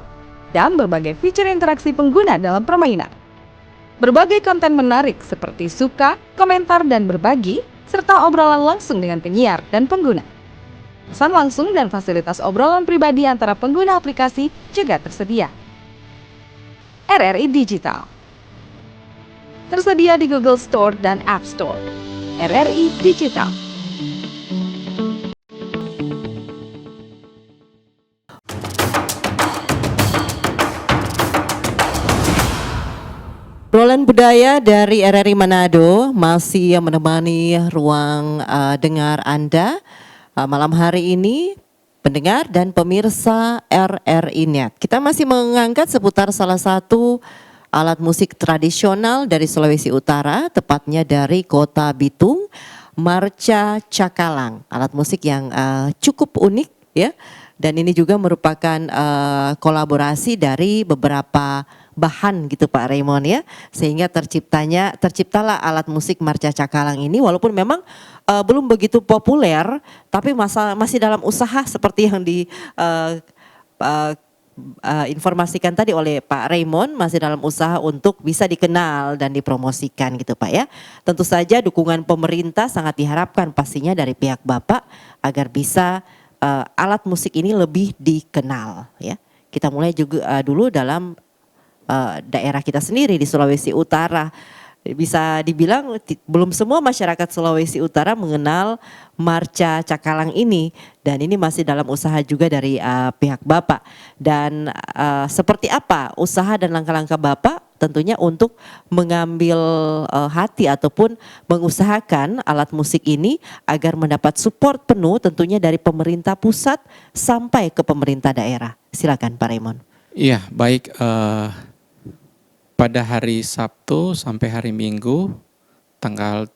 L: dan berbagai fitur interaksi pengguna dalam permainan. Berbagai konten menarik seperti suka, komentar, dan berbagi, serta obrolan langsung dengan penyiar dan pengguna. Pesan langsung dan fasilitas obrolan pribadi antara pengguna aplikasi juga tersedia. RRI Digital tersedia di Google Store dan App Store. RRI Digital.
A: Obrolan budaya dari RRI Manado masih menemani ruang dengar Anda malam hari ini, pendengar dan pemirsa RRI Net. Kita masih mengangkat seputar salah satu alat musik tradisional dari Sulawesi Utara, tepatnya dari Kota Bitung, Marca Cakalang. Alat musik yang cukup unik ya. Dan ini juga merupakan kolaborasi dari beberapa bahan gitu Pak Raymond ya, sehingga terciptalah alat musik Marca Cakalang ini, walaupun memang belum begitu populer, tapi masih dalam usaha seperti yang informasikan tadi oleh Pak Raymond, masih dalam usaha untuk bisa dikenal dan dipromosikan gitu Pak ya. Tentu saja dukungan pemerintah sangat diharapkan pastinya dari pihak Bapak agar bisa alat musik ini lebih dikenal ya. Kita mulai juga dulu dalam daerah kita sendiri di Sulawesi Utara. bisa dibilang belum semua masyarakat Sulawesi Utara mengenal Marca Cakalang ini, dan ini masih dalam usaha juga dari pihak Bapak. Dan seperti apa usaha dan langkah-langkah Bapak tentunya untuk mengambil hati ataupun mengusahakan alat musik ini agar mendapat support penuh tentunya dari pemerintah pusat sampai ke pemerintah daerah. Silakan Pak Raymond.
B: Iya, baik. Pada hari Sabtu sampai hari Minggu, tanggal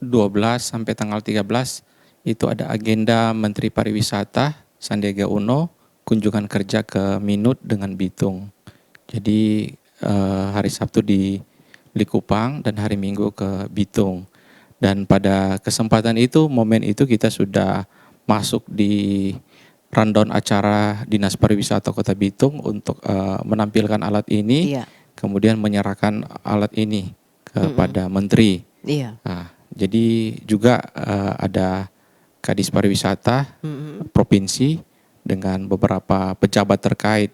B: 12 sampai tanggal 13, itu ada agenda Menteri Pariwisata Sandiaga Uno, kunjungan kerja ke Minut dengan Bitung. Jadi hari Sabtu di Likupang dan hari Minggu ke Bitung. Dan pada kesempatan itu, momen itu kita sudah masuk di rundown acara Dinas Pariwisata Kota Bitung untuk menampilkan alat ini.
A: Iya.
B: Kemudian menyerahkan alat ini kepada menteri.
A: Iya.
B: Nah, jadi juga ada Kadis Pariwisata provinsi dengan beberapa pejabat terkait.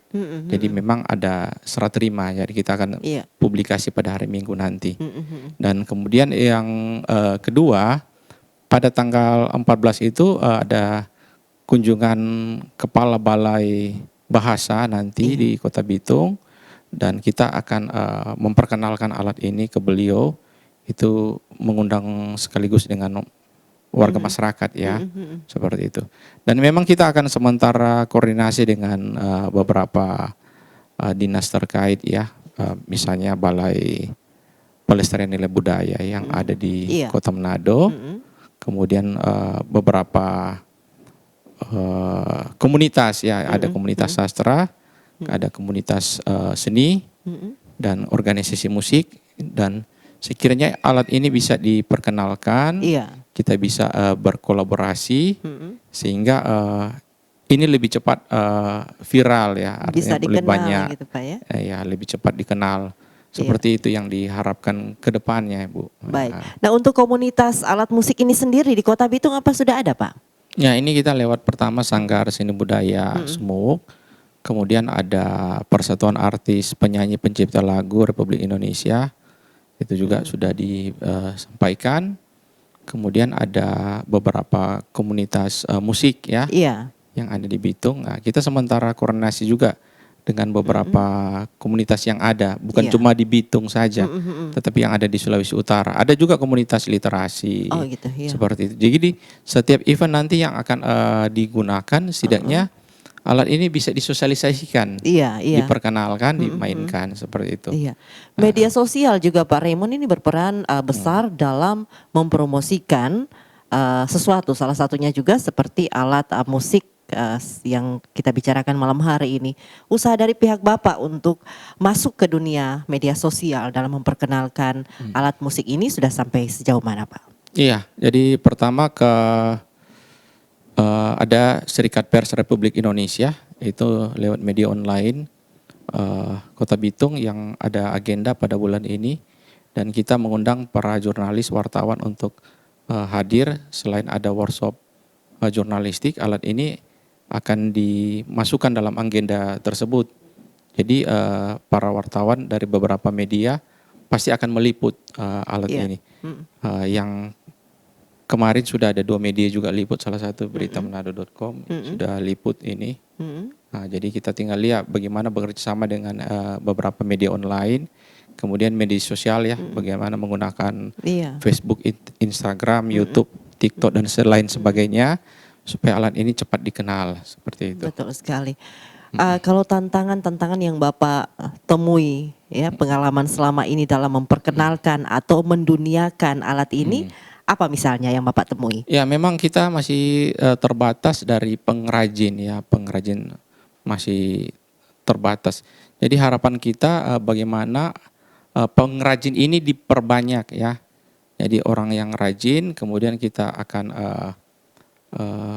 B: Jadi memang ada serah terima. Jadi kita akan publikasi pada hari Minggu nanti. Dan kemudian yang kedua, pada tanggal 14 itu ada kunjungan Kepala Balai Bahasa nanti di Kota Bitung. Dan kita akan memperkenalkan alat ini ke beliau, itu mengundang sekaligus dengan warga masyarakat ya, seperti itu. Dan memang kita akan sementara koordinasi dengan beberapa dinas terkait ya, misalnya Balai Pelestarian Nilai Budaya yang ada di Kota Manado, kemudian beberapa komunitas ya, ada komunitas sastra, ada komunitas seni dan organisasi musik, dan sekiranya alat ini bisa diperkenalkan, kita bisa berkolaborasi sehingga ini lebih cepat viral ya, artinya
A: bisa
B: lebih
A: dikenal
B: banyak
A: gitu Pak ya.
B: Ya lebih cepat dikenal. Seperti itu yang diharapkan ke depannya, Bu.
A: Baik. Nah, untuk komunitas alat musik ini sendiri di Kota Bitung apa sudah ada, Pak?
B: Ya, ini kita lewat pertama Sanggar Seni Budaya Semuk. Kemudian ada Persatuan Artis Penyanyi Pencipta Lagu Republik Indonesia, itu juga sudah disampaikan. Kemudian ada beberapa komunitas musik ya, yang ada di Bitung. Nah, kita sementara koordinasi juga dengan beberapa komunitas yang ada, bukan cuma di Bitung saja, tetapi yang ada di Sulawesi Utara. Ada juga komunitas literasi, seperti itu. Jadi setiap event nanti yang akan digunakan, setidaknya alat ini bisa disosialisasikan, diperkenalkan, dimainkan, seperti itu.
A: Media sosial juga Pak Raymond ini berperan besar dalam mempromosikan sesuatu. Salah satunya juga seperti alat musik yang kita bicarakan malam hari ini. Usaha dari pihak Bapak untuk masuk ke dunia media sosial dalam memperkenalkan alat musik ini sudah sampai sejauh mana, Pak?
B: Iya, jadi pertama ada Serikat Pers Republik Indonesia, itu lewat media online Kota Bitung yang ada agenda pada bulan ini, dan kita mengundang para jurnalis wartawan untuk hadir. Selain ada workshop jurnalistik, alat ini akan dimasukkan dalam agenda tersebut. Jadi para wartawan dari beberapa media pasti akan meliput alat ini. Yang kemarin sudah ada 2 media juga liput, salah satu beritamanado.com sudah liput ini. Nah, jadi kita tinggal lihat bagaimana bekerja sama dengan beberapa media online, kemudian media sosial ya, bagaimana menggunakan Facebook, Instagram, YouTube, TikTok dan lain sebagainya supaya alat ini cepat dikenal, seperti itu.
A: Betul sekali. Kalau tantangan yang Bapak temui ya, pengalaman selama ini dalam memperkenalkan atau menduniakan alat ini, apa misalnya yang Bapak temui?
B: Ya, memang kita masih terbatas dari pengrajin ya, pengrajin masih terbatas. Jadi harapan kita bagaimana pengrajin ini diperbanyak ya. Jadi orang yang rajin, kemudian kita akan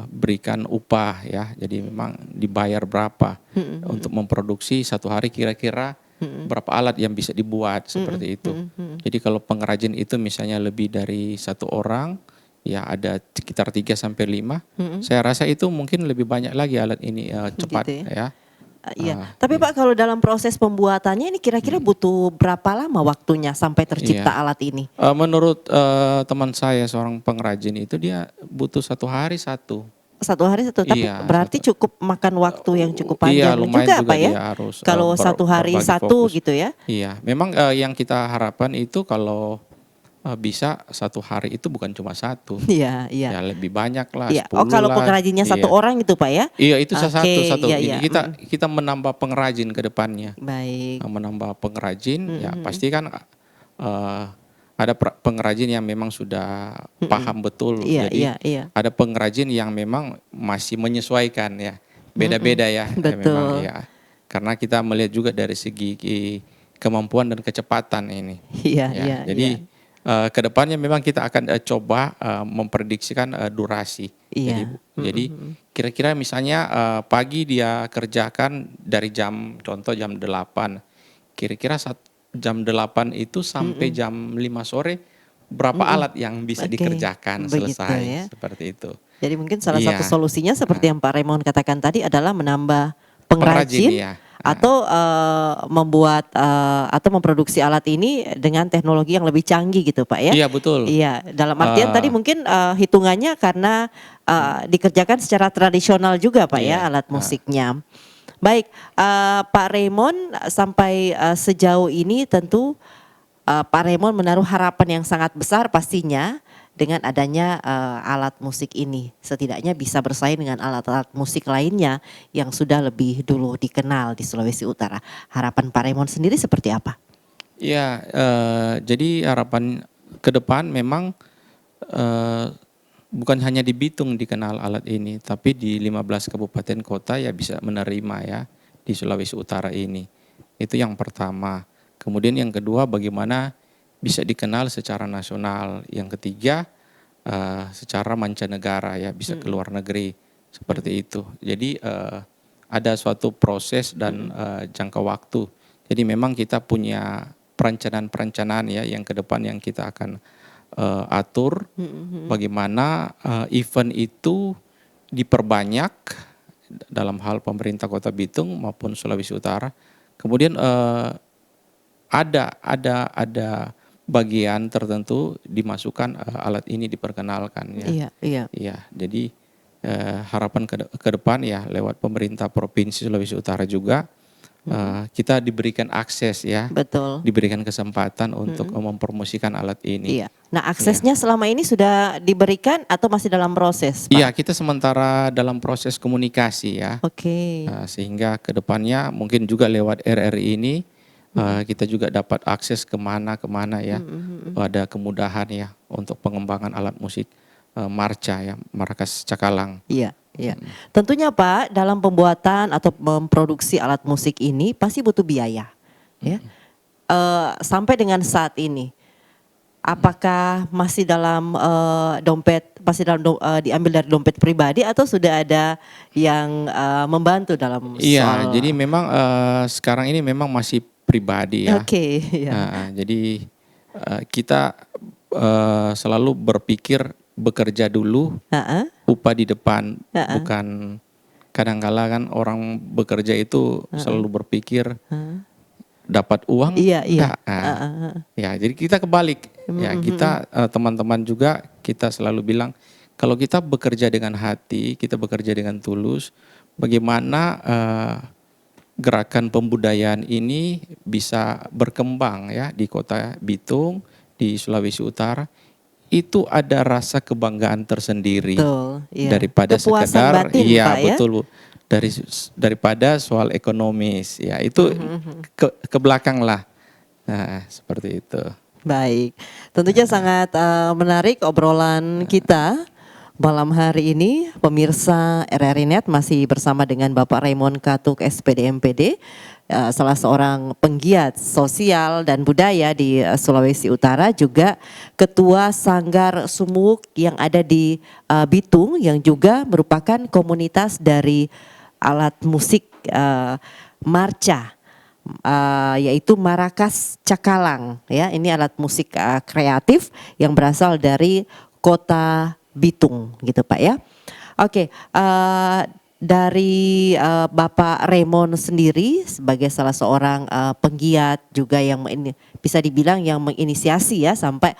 B: berikan upah ya. Jadi memang dibayar berapa untuk memproduksi satu hari kira-kira berapa alat yang bisa dibuat, seperti itu. Jadi kalau pengrajin itu misalnya lebih dari 1 orang, ya ada sekitar 3 sampai 5. Saya rasa itu mungkin lebih banyak lagi alat ini cepat ya.
A: Iya. Tapi Pak, kalau dalam proses pembuatannya ini kira-kira butuh berapa lama waktunya sampai tercipta alat ini?
B: Menurut teman saya seorang pengrajin itu dia butuh 1 hari satu.
A: 1 hari satu, tapi berarti cukup makan waktu yang cukup panjang
B: lumayan
A: juga Pak
B: dia
A: ya?
B: harus,
A: Kalau 1 hari
B: berbagi
A: satu
B: fokus.
A: gitu ya?
B: Iya, memang yang kita harapkan itu kalau bisa 1 hari itu bukan cuma 1.
A: Iya, iya.
B: Ya lebih banyak lah,
A: Iya.
B: 10
A: Kalau
B: lah.
A: pengrajinnya 1
B: Iya.
A: orang itu Pak ya?
B: Iya, itu
A: Oke,
B: satu.
A: iya,
B: Ini
A: iya.
B: kita menambah pengrajin ke depannya.
A: Baik.
B: Menambah pengrajin, ya pasti kan ada pengrajin yang memang sudah paham betul.
A: Iya,
B: Jadi
A: iya.
B: ada pengrajin yang memang masih menyesuaikan ya. Beda-beda ya.
A: Betul.
B: Memang, ya. Karena kita melihat juga dari segi kemampuan dan kecepatan ini.
A: Iya,
B: Ya,
A: iya.
B: jadi kedepannya memang kita akan coba memprediksikan durasi.
A: Iya.
B: Jadi kira-kira misalnya pagi dia kerjakan dari contoh jam 8. Kira-kira jam 8 itu sampai jam 5 sore berapa alat yang bisa dikerjakan
A: Begitu
B: selesai
A: ya.
B: seperti itu.
A: Jadi mungkin salah
B: Iya.
A: satu solusinya seperti yang Pak Raymond katakan tadi adalah menambah pengrajin
B: Iya.
A: atau membuat atau memproduksi alat ini dengan teknologi yang lebih canggih gitu Pak ya?
B: Iya, betul.
A: Iya, dalam artian tadi mungkin hitungannya karena dikerjakan secara tradisional juga Pak ya alat musiknya. Baik, Pak Raymond sampai sejauh ini tentu Pak Raymond menaruh harapan yang sangat besar pastinya dengan adanya alat musik ini. Setidaknya bisa bersaing dengan alat-alat musik lainnya yang sudah lebih dulu dikenal di Sulawesi Utara. Harapan Pak Raymond sendiri seperti apa?
B: Ya, jadi harapan ke depan memang bukan hanya di Bitung dikenal alat ini, tapi di 15 kabupaten kota ya bisa menerima ya di Sulawesi Utara ini. Itu yang pertama. Kemudian yang kedua bagaimana bisa dikenal secara nasional. Yang ketiga secara mancanegara ya, bisa ke luar negeri seperti itu. Jadi ada suatu proses dan jangka waktu. Jadi memang kita punya perencanaan-perencanaan ya yang ke depan yang kita akan atur bagaimana event itu diperbanyak dalam hal pemerintah Kota Bitung maupun Sulawesi Utara. Kemudian ada bagian tertentu dimasukkan alat ini diperkenalkan ya.
A: Iya.
B: Iya. Jadi harapan ke depan ya lewat pemerintah Provinsi Sulawesi Utara juga kita diberikan akses ya.
A: Betul.
B: Diberikan kesempatan untuk mempromosikan alat ini.
A: Iya. Nah, aksesnya selama ini sudah diberikan atau masih dalam proses, Pak?
B: Iya, kita sementara dalam proses komunikasi ya.
A: Oke.
B: Sehingga ke depannya mungkin juga lewat RRI ini kita juga dapat akses kemana ya. Ada kemudahan ya untuk pengembangan alat musik marca ya, markas Cakalang.
A: Iya. Iya, tentunya Pak dalam pembuatan atau memproduksi alat musik ini pasti butuh biaya, ya. Sampai dengan saat ini, apakah masih dalam diambil dari dompet pribadi atau sudah ada yang membantu dalam
B: Iya, jadi memang sekarang ini memang masih pribadi ya.
A: Oke. Iya.
B: Jadi kita selalu berpikir bekerja dulu, upah di depan, bukan kadang-kala kan orang bekerja itu selalu berpikir dapat uang.
A: Iya.
B: Ya, jadi kita kebalik. Ya, kita teman-teman juga kita selalu bilang kalau kita bekerja dengan hati, kita bekerja dengan tulus, bagaimana gerakan pembudayaan ini bisa berkembang ya di Kota Bitung, di Sulawesi Utara. Itu ada rasa kebanggaan tersendiri.
A: Betul, iya.
B: Daripada
A: kepuasan
B: sekedar
A: batin,
B: iya
A: Pak, ya?
B: betul Bu. Daripada soal ekonomis ya itu ke belakang lah. Nah, seperti itu.
A: Baik. Tentunya sangat menarik obrolan kita malam hari ini. Pemirsa RRI Net masih bersama dengan Bapak Raymond Katuk SPD MPD, salah seorang penggiat sosial dan budaya di Sulawesi Utara, juga Ketua Sanggar Sumuk yang ada di Bitung, yang juga merupakan komunitas dari alat musik marca, yaitu Marakas Cakalang ya. Ini alat musik kreatif yang berasal dari Kota Bitung gitu Pak ya. Oke, dari Bapak Raymond sendiri sebagai salah seorang penggiat juga yang bisa dibilang yang menginisiasi ya sampai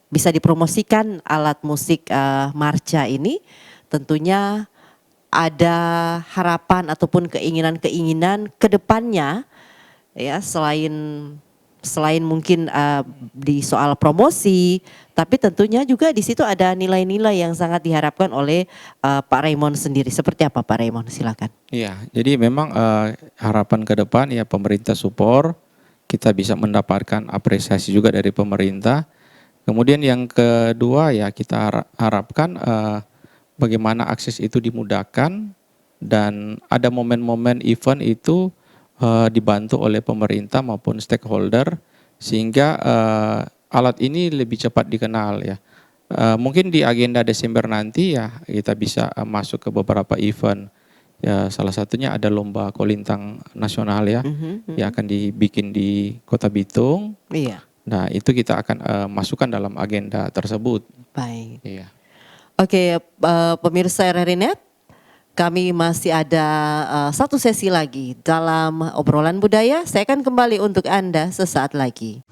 A: bisa dipromosikan alat musik marcha ini, tentunya ada harapan ataupun keinginan-keinginan ke depannya ya, selain mungkin di soal promosi, tapi tentunya juga di situ ada nilai-nilai yang sangat diharapkan oleh Pak Raymond sendiri. Seperti apa Pak Raymond? Silakan.
B: Iya, jadi memang harapan ke depan ya pemerintah support, kita bisa mendapatkan apresiasi juga dari pemerintah. Kemudian yang kedua ya kita harapkan bagaimana akses itu dimudahkan dan ada momen-momen event itu dibantu oleh pemerintah maupun stakeholder sehingga alat ini lebih cepat dikenal ya. Mungkin di agenda Desember nanti ya kita bisa masuk ke beberapa event. Ya, salah satunya ada lomba kolintang nasional ya, yang akan dibikin di Kota Bitung.
A: Iya.
B: Nah itu kita akan masukkan dalam agenda tersebut.
A: Baik.
B: Iya.
A: Oke, pemirsa RRI Net, kami masih ada satu sesi lagi dalam obrolan budaya. Saya akan kembali untuk Anda sesaat lagi.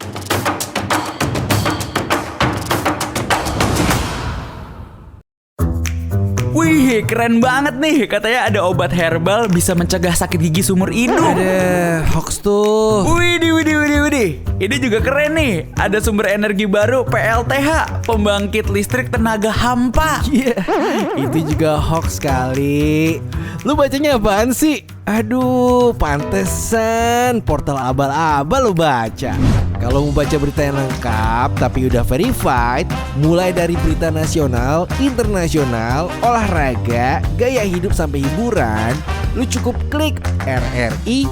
G: Wih, keren banget nih. Katanya ada obat herbal bisa mencegah sakit gigi seumur hidup.
H: Ada hoax tuh.
G: Widih. Ini juga keren nih. Ada sumber energi baru PLTH, pembangkit listrik tenaga hampa.
H: Iya, itu juga hoax kali. Lu bacanya apaan sih? Aduh, pantesan portal abal-abal lu baca. Kalau mau baca berita yang lengkap tapi udah verified, mulai dari berita nasional, internasional, olahraga, gaya hidup sampai hiburan, lu cukup klik rri.co.id.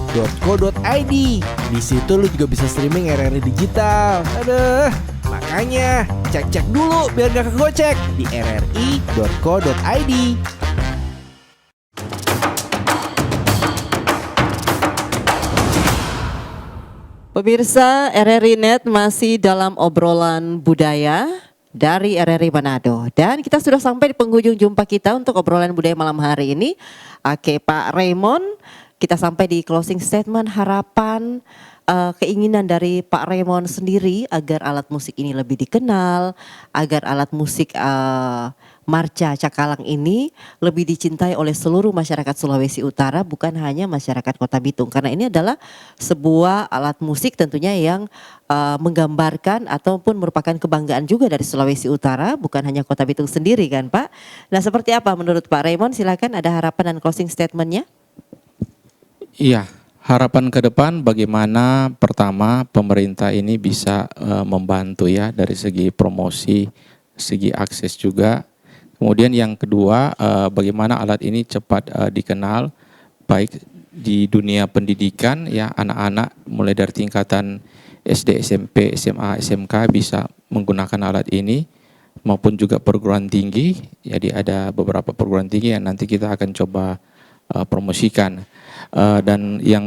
H: Di situ lu juga bisa streaming RRI digital. Aduh, makanya cek-cek dulu biar gak kegocek di rri.co.id.
A: Pemirsa RRI Net masih dalam obrolan budaya dari RRI Manado. Dan kita sudah sampai di penghujung jumpa kita untuk obrolan budaya malam hari ini. Oke Pak Raymond, kita sampai di closing statement, harapan, keinginan dari Pak Raymond sendiri agar alat musik ini lebih dikenal, agar alat musik marcha Cakalang ini lebih dicintai oleh seluruh masyarakat Sulawesi Utara, bukan hanya masyarakat Kota Bitung. Karena ini adalah sebuah alat musik tentunya yang menggambarkan ataupun merupakan kebanggaan juga dari Sulawesi Utara, bukan hanya Kota Bitung sendiri kan Pak. Nah seperti apa menurut Pak Raymond? Silakan, ada harapan dan closing statementnya.
B: Iya, harapan ke depan bagaimana pertama pemerintah ini bisa membantu ya dari segi promosi, segi akses juga. Kemudian yang kedua, bagaimana alat ini cepat dikenal baik di dunia pendidikan ya, anak-anak mulai dari tingkatan SD, SMP, SMA, SMK bisa menggunakan alat ini, maupun juga perguruan tinggi. Jadi ada beberapa perguruan tinggi yang nanti kita akan coba promosikan. Dan yang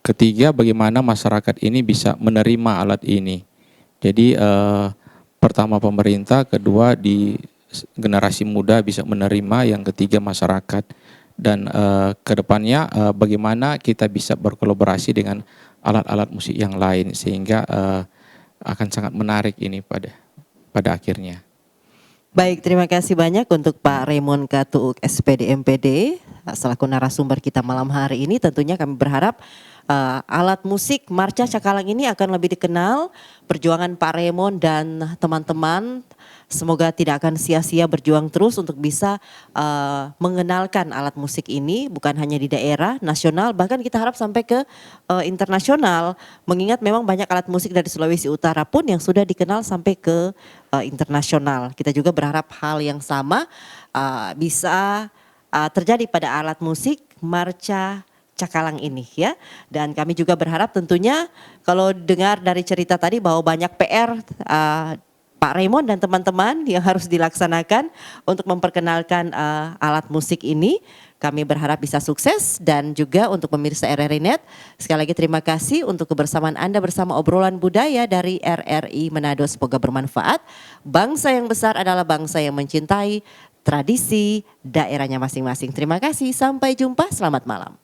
B: ketiga, bagaimana masyarakat ini bisa menerima alat ini. Jadi pertama pemerintah, kedua di generasi muda bisa menerima, yang ketiga masyarakat. Dan kedepannya bagaimana kita bisa berkolaborasi dengan alat-alat musik yang lain sehingga akan sangat menarik ini pada akhirnya.
A: Baik, terima kasih banyak untuk Pak Raymond Katuuk SPD MPD selaku narasumber kita malam hari ini. Tentunya kami berharap alat musik marcha Cakalang ini akan lebih dikenal. Perjuangan Pak Raymond dan teman-teman semoga tidak akan sia-sia berjuang terus untuk bisa mengenalkan alat musik ini bukan hanya di daerah, nasional, bahkan kita harap sampai ke internasional. Mengingat memang banyak alat musik dari Sulawesi Utara pun yang sudah dikenal sampai ke internasional. Kita juga berharap hal yang sama bisa terjadi pada alat musik marcha Cakalang ini ya. Dan kami juga berharap tentunya kalau dengar dari cerita tadi bahwa banyak PR Pak Raymond dan teman-teman yang harus dilaksanakan untuk memperkenalkan alat musik ini. Kami berharap bisa sukses, dan juga untuk pemirsa RRI Net, sekali lagi terima kasih untuk kebersamaan Anda bersama obrolan budaya dari RRI Manado. Semoga bermanfaat. Bangsa yang besar adalah bangsa yang mencintai tradisi daerahnya masing-masing. Terima kasih, sampai jumpa, selamat malam.